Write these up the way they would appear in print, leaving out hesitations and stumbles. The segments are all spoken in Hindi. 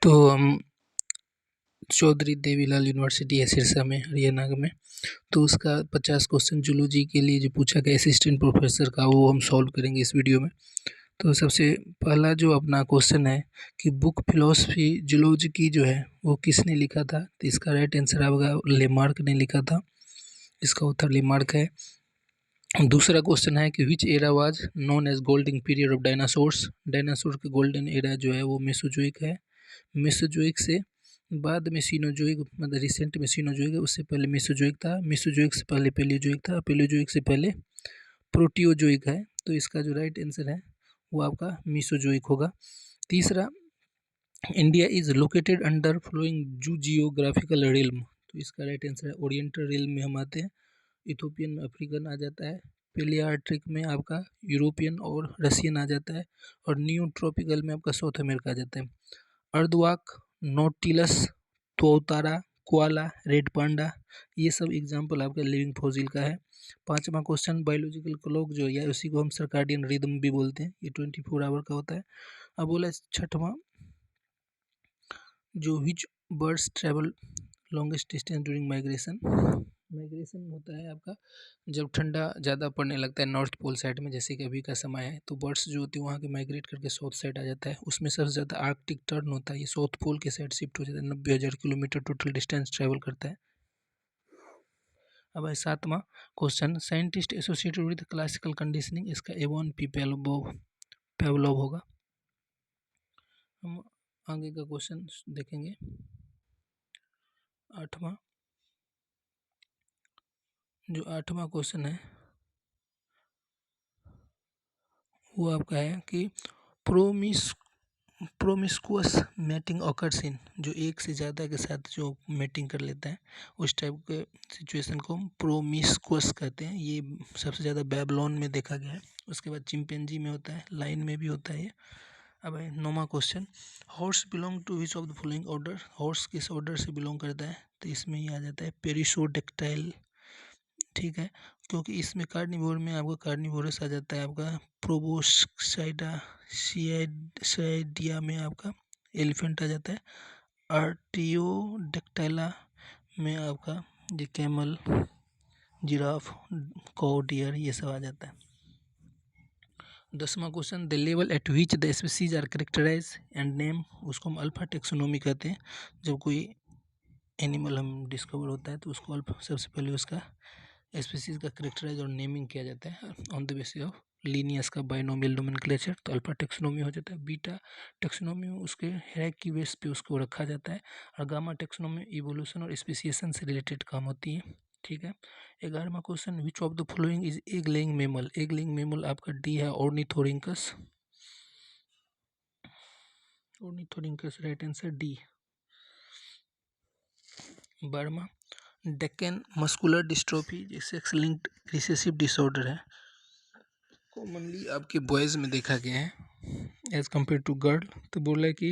तो हम चौधरी देवीलाल यूनिवर्सिटी है सिरसा में, हरियाणा में। तो उसका 50 क्वेश्चन जूलॉजी के लिए जो पूछा गया असिस्टेंट प्रोफेसर का, वो हम सॉल्व करेंगे इस वीडियो में। तो सबसे पहला जो अपना क्वेश्चन है कि बुक फिलोसफी जूलॉजी की जो है वो किसने लिखा था, तो इसका राइट आंसर आपका लेमार्क ने लिखा था। इसका उत्तर लेमार्क है। दूसरा क्वेश्चन है कि which era was known as golden period of dinosaurs. Dinosaur का गोल्डन एरा जो है वो मेसोजोइक है। मेसोजोइक से बाद में सीनोजोइक, मतलब रिसेंट में सीनोजोइक है, उससे पहले मेसोजोइक था। मेसोजोइक से पहले पेलियोजोइक था। पेलियोजोइक से पहले प्रोटियोजोइक है। तो इसका जो राइट आंसर है वो आपका मेसोजोइक होगा। तीसरा, India is located under following zoogeographical realm. तो इसका राइट आंसर है ओरिएंटल रिल्म में हम आते हैं। इथोपियन में अफ्रीकन आ जाता है। पेलियार्टिक में आपका यूरोपियन और रशियन आ जाता है। और न्यू ट्रॉपिकल में आपका साउथ अमेरिका आ जाता है। अर्धवाक, नोटिलस, तोतारा, कोआला, रेड पांडा, ये सब एग्जाम्पल आपका लिविंग फॉसिल का है। पांचवा क्वेश्चन, बायोलॉजिकल क्लॉक जो है उसी को हम सर्काडियन रिदम भी बोलते हैं, ये 24 आवर का होता है। अब बोला छठवां, जो विच birds travel longest distance during migration. Migration होता है आपका जब ठंडा ज़्यादा पड़ने लगता है नॉर्थ पोल साइड में, जैसे कि अभी का समय है, तो बर्ड्स जो होती है वहाँ के माइग्रेट करके साउथ साइड आ जाता है। उसमें सबसे ज़्यादा आर्कटिक टर्न होता है, ये साउथ पोल के साइड शिफ्ट हो जाता है। 90,000 किलोमीटर टोटल डिस्टेंस ट्रेवल करता है। अब है सातवां question, scientist associated with classical conditioning. इसका एवॉन पी पेवलोव होगा। हम आगे का क्वेश्चन देखेंगे। आठवां क्वेश्चन है वो आपका है कि प्रोमिस्कुअस मैटिंग ऑकर्स इन, जो एक से ज़्यादा के साथ जो मैटिंग कर लेता है उस टाइप के सिचुएशन को हम प्रोमिस्कुअस कहते हैं। ये सबसे ज़्यादा बेबीलोन में देखा गया है। उसके बाद चिंपैंजी में होता है, लाइन में भी होता है ये। अब है 9वां question, horse belong to which of the following order. Horse किस ऑर्डर से बिलोंग करता है, तो इसमें ये आ जाता है पेरिसोडेक्टाइल। ठीक है, क्योंकि इसमें कार्निवोर में आपका कार्निवोरस आ जाता है। आपका प्रोबोस्काइडा साइडिया में आपका एलिफेंट आ जाता है। आर्टियोडेक्टाइला में आपका जो कैमल, जिराफ, काऊ, डियर, ये सब आ जाता है। 10वां question, the level at which the species are characterize and name. उसको हम अल्फा टेक्सोनोमी कहते हैं। जब कोई एनिमल हम डिस्कवर होता है तो उसको अल्फा, सबसे पहले उसका स्पीसीज का करेक्टराइज और नेमिंग किया जाता है on the basis of Linnaeus का बाइनोमियल नोमेनक्लेचर, तो अल्फा टेक्सोनोमी हो जाता है। बीटा टेक्सोनोमी में उसके हिरार्की बेस पे उसको रखा जाता है। और गामा टेक्सोनोमी इवोल्यूशन और स्पेसिएशन से रिलेटेड काम होती है। ठीक है। 11वां question, which of the following is egg laying mammal. Egg laying mammal आपका डी है, ornithorhynchus. Ornithorhynchus right answer D. 12वां, डेक्कन मस्कुलर डिस्ट्रोफी, जो सेक्स लिंक्ड रिसेसिव डिसऑर्डर है, कॉमनली आपके बॉयज़ में देखा गया है एज़ कम्पेयर टू गर्ल। तो बोला है कि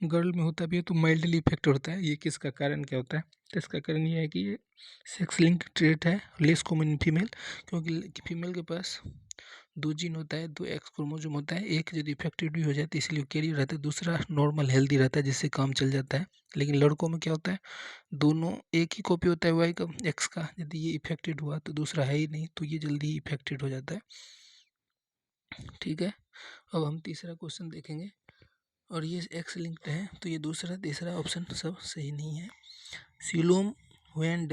गर्ल में होता भी है तो माइल्डली इफेक्ट होता है। ये किसका कारण क्या होता है, तो इसका कारण ये है कि ये सेक्स लिंक ट्रेट है, लेस कॉमन इन फीमेल, क्योंकि फीमेल के पास 2 जीन होता है, 2 एक्स क्रोमोसोम होता है। एक यदि इफेक्टेड भी हो जाए तो इसलिए कैरियर रहता है, दूसरा नॉर्मल हेल्दी रहता है जिससे काम चल जाता है। लेकिन लड़कों में क्या होता है, दोनों एक ही कॉपी होता है वाई का, एक्स का। यदि ये इफेक्टेड हुआ तो दूसरा है ही नहीं, तो ये जल्दी इफेक्टेड हो जाता है। ठीक है। अब हम तीसरा क्वेश्चन देखेंगे और ये एक्स लिंक्ड है, तो ये दूसरा तीसरा ऑप्शन सब सही नहीं है। Coelom when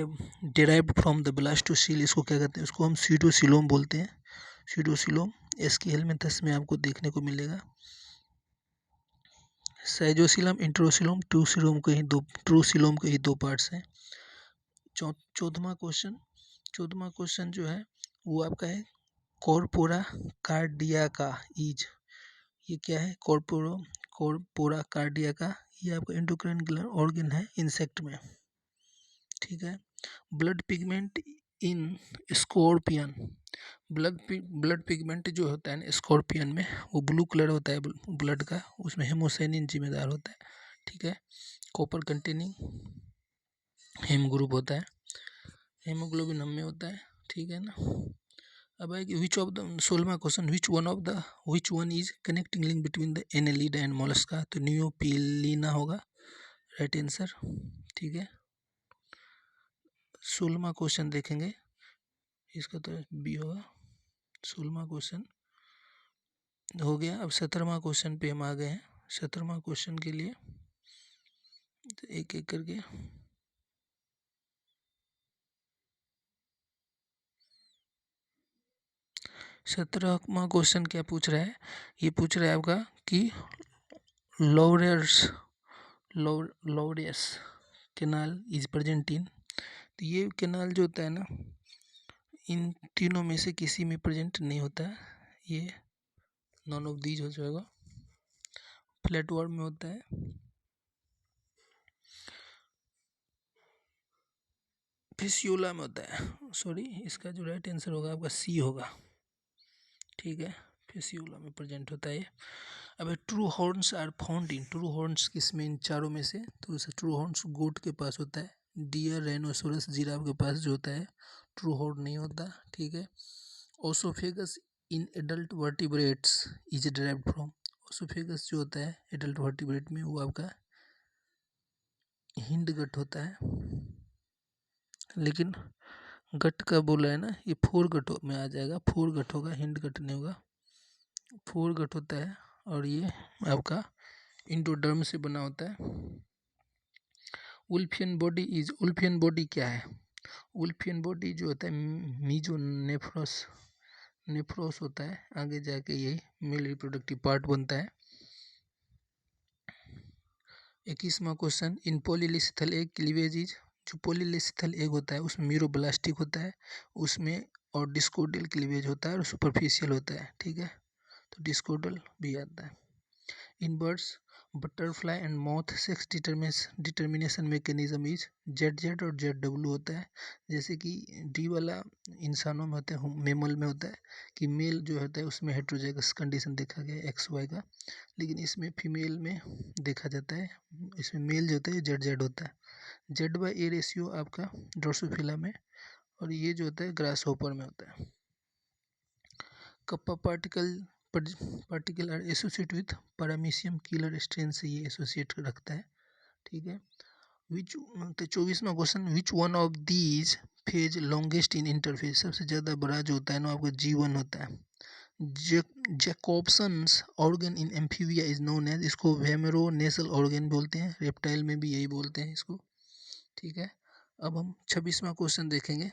derived from the blastocoel, इसको क्या कहते हैं, उसको हम सीटोसीलोम बोलते हैं। सीटोसीलोम इसकी हेलमिंथस में आपको देखने को मिलेगा। साइजोसीलम, इंट्रोसीलोम, ट्रूसीलोम के ही दो पार्ट्स हैं। 14वां क्वेश्चन जो है वो आपका है कॉर्पोरा कार्डियाका ईज। ये क्या है, कॉर्पोरा कार्डियाका, ये आपका एंडोक्राइन ग्लैंड ऑर्गन है इंसेक्ट में। ठीक है। ब्लड पिगमेंट इन स्कॉर्पियन, ब्लड पिगमेंट जो होता है ना स्कॉर्पियन में, वो ब्लू कलर होता है ब्लड का, उसमें हेमोसाइनिन जिम्मेदार होता है। ठीक है। कॉपर कंटेनिंग हेम ग्रुप होता है, हेमोग्लोबिन हम में होता है। ठीक है ना। अब है कि विच ऑफ द 16वां question, which one is connecting link between the annelida and mollusca, तो नियोपिलीना होगा राइट आंसर। ठीक है, 16वां क्वेश्चन देखेंगे, इसका तो बी होगा। 16वां क्वेश्चन हो गया। अब 17वां क्वेश्चन पे हम आ गए हैं। 17वां क्वेश्चन के लिए तो एक एक करके 17वां क्वेश्चन क्या पूछ रहा है, ये पूछ रहा है आपका कि Laureus canal is present in, तो ये कैनाल जो होता है ना, इन तीनों में से किसी में प्रेजेंट नहीं होता है, ये नॉन ऑफ दीज हो जाएगा। फ्लैट वर्ड में होता है, फिस्यूला में होता है, सॉरी इसका जो राइट आंसर होगा आपका सी होगा। ठीक है, फिस्यूला में प्रेजेंट होता है। अब true horns are found in, true horns किसमें, इन चारों में से, तो ट्रू हॉर्न्स गोट के पास होता है, डियर, राइनोसोरस, जिराफ के पास जो होता है ट्रू हॉर्न नहीं होता। ठीक है, oesophagus in adult vertebrates is derived from, oesophagus जो होता है एडल्ट वर्टिब्रेट में वो आपका हिंड गट होता है, लेकिन गट का बोला है ना, ये फोर गट में आ जाएगा, फोर गट होगा, हिंड गट नहीं होगा, फोर गट होता है। और ये आपका इंडोडर्म से बना होता है। उल्फियन बॉडी इज, उल्फियन बॉडी क्या है, उल्फियन बॉडी जो होता है नेफ्रोस होता है, आगे जाके यही मेल रिप्रोडक्टिव पार्ट बनता है। 21वां question, in polylecithal egg cleavage is, जो पॉलीलिस्थल एग होता है उसमें मीरोब्लास्टिक होता है, उसमें और डिस्कोडल क्लीवेज होता है और सुपरफिशियल होता है। ठीक है, तो डिस्कोडल भी आता है। In birds butterfly and moth sex determination mechanism is, Z और जेड होता है, जैसे कि डी वाला इंसानों में होता है, मेमल में होता है कि मेल जो होता है उसमें हेट्रोजाइगस कंडीशन देखा गया है XY का, लेकिन इसमें फीमेल में देखा जाता है, इसमें मेल जो होता है जेड होता है। Z/A रेशियो आपका ड्रोसोफिला में, और ये जो होता है ग्रास होपर में होता है। Kappa particle are associate with paramecium killer strain से ये एसोसिएट रखता है। ठीक है, 24वां question, which one of these phase longest in interphase, सबसे ज़्यादा बड़ा जो होता है ना आपका G1 होता है। Jacobson's organ in amphibia is known as, इसको वेमरोनेसल ऑर्गन बोलते हैं, रेप्टाइल में भी यही बोलते हैं इसको। ठीक है, अब हम 26वां क्वेश्चन देखेंगे।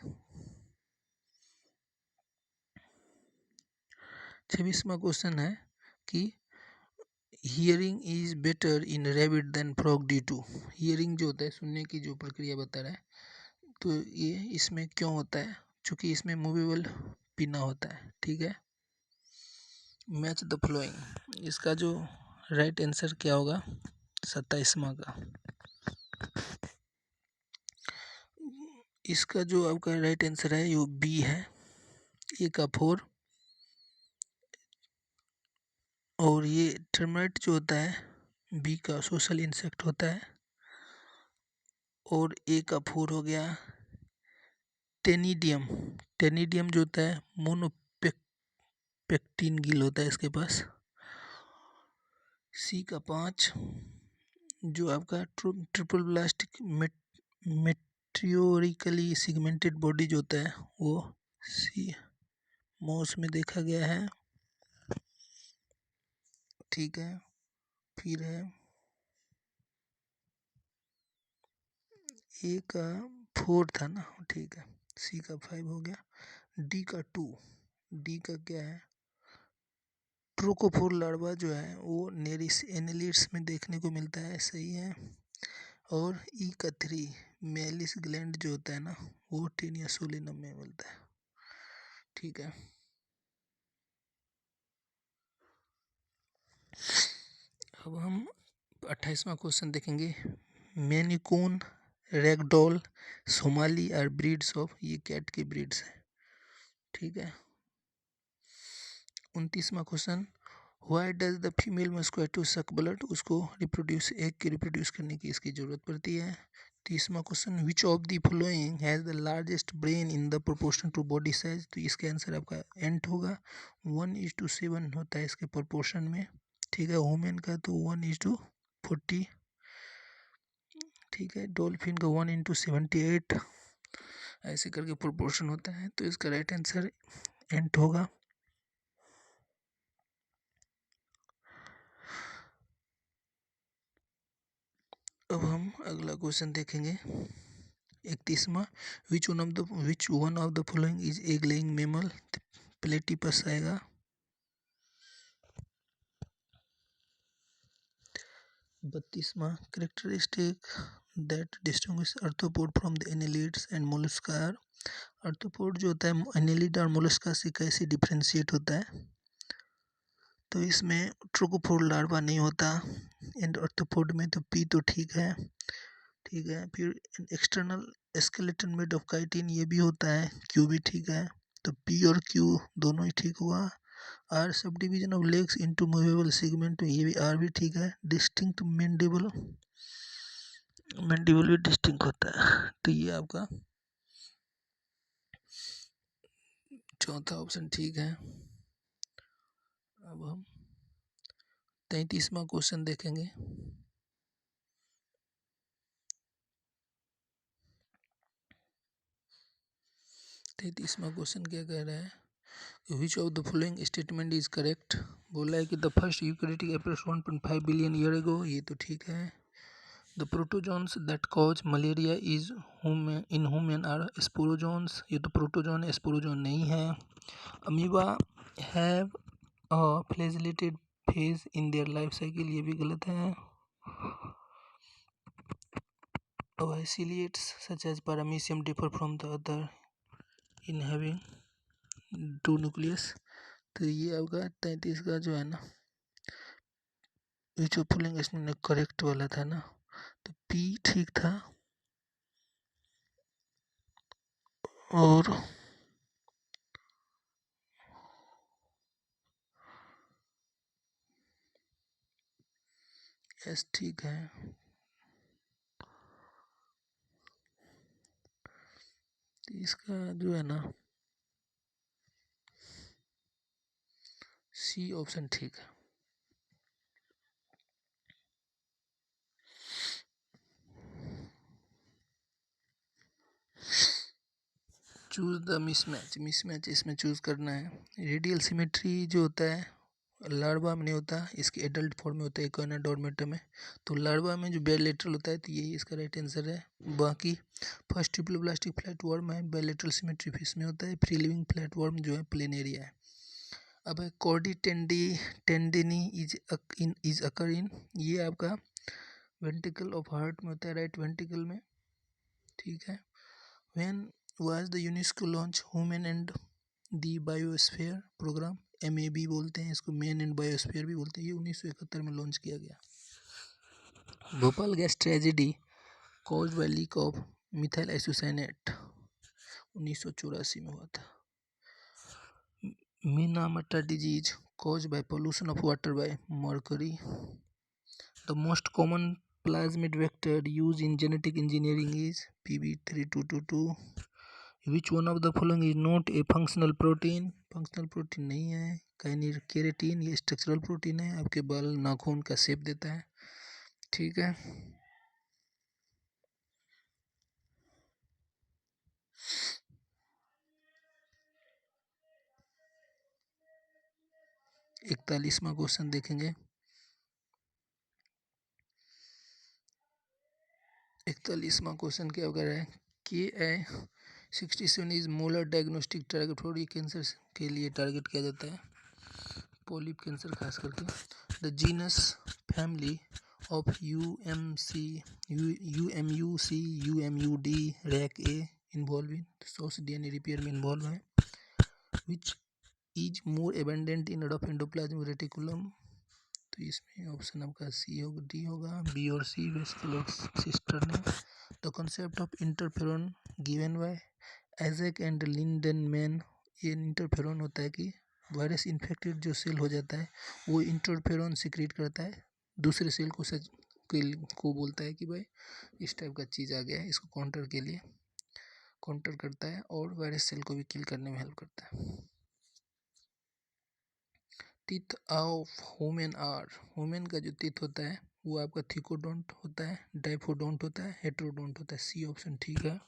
26वां क्वेश्चन है कि hearing is better in rabbit than frog due to, hearing जो होता है सुनने की जो प्रक्रिया बता रहा है, तो ये इसमें क्यों होता है, चूँकि इसमें मूवेबल पिना होता है। ठीक है, मैच द फ्लोइंग, इसका जो राइट आंसर क्या होगा 27वां का, इसका जो आपका राइट आंसर है वो बी है, ए का 4, और ये टर्माइट जो होता है बी का सोशल इंसेक्ट होता है, और ए का 4 हो गया टेनिडियम, टेनिडियम जो होता है मोनोपेक्टिन गिल होता है इसके पास। सी का 5 जो आपका ट्रिपल ब्लास्टिक मेट्रियोरिकली सिगमेंटेड बॉडी जो होता है वो सी मॉस में देखा गया है। ठीक है, फिर है ए का 4 था ना, ठीक है, सी का 5 हो गया, डी का 2, डी का क्या है ट्रोकोफोर लार्वा जो है वो नेरिस एनेलिड्स में देखने को मिलता है, सही है। और ई का 3 मेलिस ग्लैंड जो होता है ना वो टेनिया सोलिनम में मिलता है। ठीक है, अब हम 28वां क्वेश्चन देखेंगे। Maine Coon, ragdoll, Somali are breeds of, ये कैट की ब्रीड्स है। ठीक है, 29वां question, why does the female mosquito suck blood, उसको रिप्रोड्यूस एग के रिप्रोड्यूस करने की इसकी ज़रूरत पड़ती है। 30वां question, which of the following has the largest brain in the proportion to body size. तो इसका आंसर आपका एंट होगा। 1:7 होता है इसके प्रोपोर्शन में। ठीक है, वुमेन का तो 1:40। ठीक है, डॉल्फिन का 1:78, ऐसे करके प्रोपोर्शन होता है। तो इसका राइट आंसर एंट होगा। अब हम अगला क्वेश्चन देखेंगे 31वां, which one of the following is egg laying mammal. Platypus आएगा। 32वां, characteristic that distinguish arthropod from the annelids and mollusca. Arthropod जो होता है एनेलिड और मोलस्का से कैसे डिफ्रेंशिएट होता है। तो इसमें ट्रोकोफोर लार्वा नहीं होता। एंड आर्थ्रोपोड में तो पी तो ठीक है। ठीक है, फिर external skeleton made of chitin ये भी होता है। क्यू भी ठीक है। तो पी और क्यू दोनों ही ठीक हुआ। R subdivision of legs into movable segment, ये भी आर भी ठीक है। डिस्टिंक्ट मैंडिबल, मैंडिबल भी डिस्टिंक्ट होता है। तो ये आपका चौथा ऑप्शन ठीक है। अब हम 33वां क्वेश्चन देखेंगे। 33वां क्वेश्चन क्या कह रहा है, which of the following statement is correct. बोला है कि the first eukaryotic appears 1.5 billion year ago, ये तो ठीक है। The protozoans that cause malaria is in human are sporozoans, ये तो प्रोटोजोन है, स्पोरोजोन नहीं है। Amoeba have a flagellated phase in their life cycle, ये भी गलत है। Ciliates such as Paramecium differ from the other in having two nucleus. तो ये आपका 33 का जो है ना, विच ऑफ फॉलोइंग इसमें करेक्ट वाला था ना, तो पी ठीक था और एस ठीक है। तो इसका जो है ना सी ऑप्शन ठीक है। चूज द मिसमैच, मिसमैच इसमें चूज करना है। रेडियल सिमेट्री जो होता है लार्वा में नहीं होता, इसके एडल्ट फॉर्म में होता है इक्वाना डॉर्मेटा में। तो लार्वा में जो बायलैटरल होता है, तो यही इसका राइट आंसर है। बाकी फर्स्ट ट्रिप्लोब्लास्टिक फ्लैट वर्म है, बायलैटरल सिमेट्री फिश में होता है। फ्री लिविंग फ्लैट वर्म जो है प्लेनेरिया है। अब है कॉर्डी टेंडिनी इज अकर इन, ये आपका वेंट्रिकल ऑफ हार्ट में होता है, राइट वेंट्रिकल में। ठीक है। When was the UNESCO launch human and the biosphere programme, MAB बोलते हैं इसको, मैन एंड बायोस्फीयर भी बोलते हैं। ये 1971 में लॉन्च किया गया। Bhopal gas tragedy caused by leak of methyl isocyanate 1984 में हुआ था। Minamata disease caused by pollution of water by mercury. The most common plasmid vector use in genetic engineering is PB3222। Which one of the following is not a functional protein, functional protein नहीं है। केरेटीन ये स्ट्रक्चरल प्रोटीन है, आपके बाल नाखून का शेप देता है। ठीक है। इकतालीसवां क्वेश्चन देखेंगे। 41वां क्वेश्चन क्या वगैरह है, KI67 is molar diagnostic target for, ये कैंसर के लिए टारगेट किया जाता है, पोलिप कैंसर खास करके। The genus family of UMUC UMUD rack A involve in source DNA repair में इन्वॉल्व है। Which is more abandoned in rough endoplasmic reticulum, तो इसमें ऑप्शन आपका सी होगा, डी होगा। बी और सी वेसिकुलर सिस्टर ने। The concept of interferon given by Isaac and Lindenmann, ये इंटरफेरोन होता है कि वायरस इन्फेक्टेड जो सेल हो जाता है वो इंटरफेरोन सिक्रीट करता है दूसरे सेल को को बोलता है कि भाई इस टाइप का चीज़ आ गया है, इसको काउंटर करता है और वायरस सेल को भी किल करने में हेल्प करता है। Teeth of human are, human का जो टीथ होता है वो आपका थिकोडोंट होता है, डाइफोडोंट होता है, हेट्रोडोंट होता है। सी ऑप्शन ठीक है।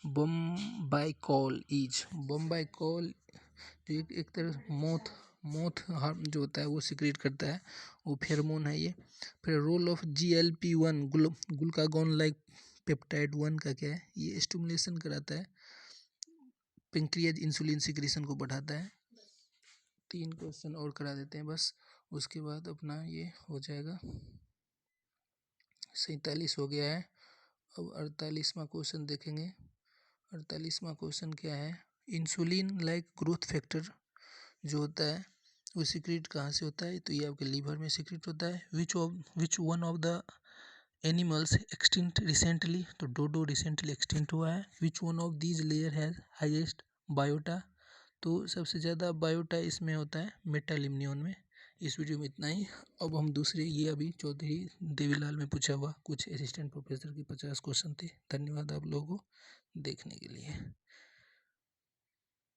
बम्बाइकॉल इज, बम्बाइकॉल जो एक तरह मोथ हार्म जो होता है वो सिक्रेट करता है, वो फेरोमोन है ये। फिर role of GLP-1 glucagon like peptide 1 का क्या है, ये स्टिमुलेशन कराता है, पेंक्रियाज इंसुलिन सिक्रीशन को बढ़ाता है। 3 क्वेश्चन और करा देते हैं बस, उसके बाद अपना ये हो जाएगा। 47 हो गया है। अब 48वां क्वेश्चन देखेंगे। 48वां क्वेश्चन क्या है, इंसुलिन लाइक ग्रोथ फैक्टर जो होता है वो सिक्रेट कहाँ से होता है, तो ये आपके लीवर में सिक्रेट होता है। विच one of the animals extinct recently, तो डोडो रिसेंटली एक्सटिंक्ट हुआ है। विच one of these layer has highest biota, तो सबसे ज़्यादा बायोटा इसमें होता है मेटालिम्नियन में। इस वीडियो में इतना ही। अब हम दूसरे, ये अभी चौधरी देवीलाल में पूछा हुआ कुछ असिस्टेंट प्रोफेसर के 50 क्वेश्चन थे। धन्यवाद आप लोगों को देखने के लिए।